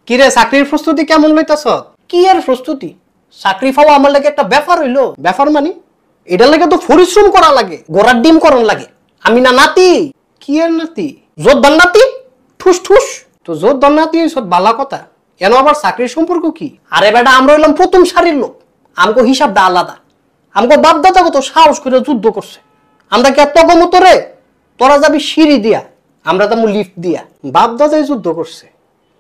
কি রে চাকরির প্রস্তুতি কেমন লইতাছ? কি আর প্রস্তুতি, চাকরি পাওয়া আমার লাগে একটা ব্যাপার হইলো। ব্যাপার মানে এটার লাগে তো পরিশ্রম করা লাগে, গোড়ার ডিম করণ লাগে। আমি না নাতি, কি এর নাতি? জোরদার নাতি, ঠুস ঠুস। তো জোর দন্নাতি সব বালা কথা, কেন আবার চাকরির সম্পর্ক কি? আরে বেটা, আমরা হইলাম প্রথম সারির লোক, আমগো হিসাবটা আলাদা। আমগো বাপ দাদা কত সাহস করে যুদ্ধ করছে, আমরা কি এত কমত রে? তোরা যাবি সিঁড়ি দিয়া, আমরা যাবো লিফট দিয়া। বাপ দাদাই যুদ্ধ করছে,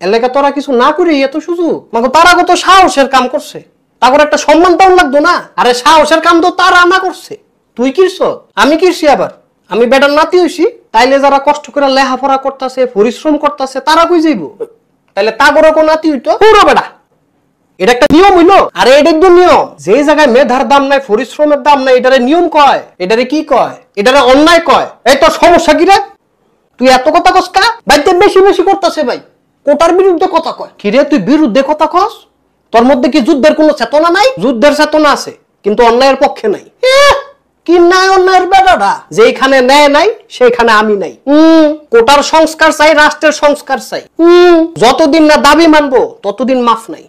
এলাকা তোরা কিছু না করি এত সুযোগ? মানে তারা কত সাহসের কাম করছে, তারপর একটা সম্মান পাওয়া লাগতো না? আরে সাহসের কাম তো তারা না করছে, তুই কিরছ? আমি কিরছি আবার? আমি বেটার নাতি হইছি, তাইলে যারা কষ্ট করে লেখাপড়া করতেছে, পরিশ্রম করতেছে, তারা কই যাইব? তাহলে তা করে কোন নাতি হইতো? পুরো বেটা, এটা একটা নিয়ম হইলো? আরে এটাই তো নিয়ম। যে জায়গায় মেধার দাম নাই, পরিশ্রমের দাম নাই, এটারে নিয়ম কয়? এটারে কি কয়? এটারে অন্যায় কয়। এই তোর সমস্যা কি রে? তুই এত কথা কস কা? বাইতে বেশি বেশি করতেছে ভাই, কোটার বিরুদ্ধে কথা কয়। কি রে তুই বিরুদ্ধে কথা কস? তোর মধ্যে কি যুদ্ধের কোনো চেতনা নাই? যুদ্ধের চেতনা আছে, কিন্তু অন্যায়ের পক্ষে নাই। কি ন্যায় অন্যায়ের বেটাটা? যেখানে ন্যায় নাই সেখানে আমি নাই। কোটার সংস্কার চাই, রাষ্ট্রের সংস্কার চাই। যতদিন না দাবি মানবো ততদিন মাফ নাই।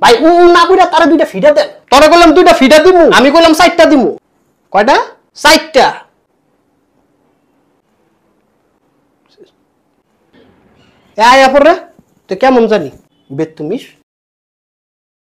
ভাই না কইরা তারা দুইটা ফিডা দেন। তোরা কইলাম দুইটা ফিডা দিমু, আমি কইলাম 4টা দিমু। কয়টা? 4টা। আয়া পরে তুই কেমন জানি বেতুমিস।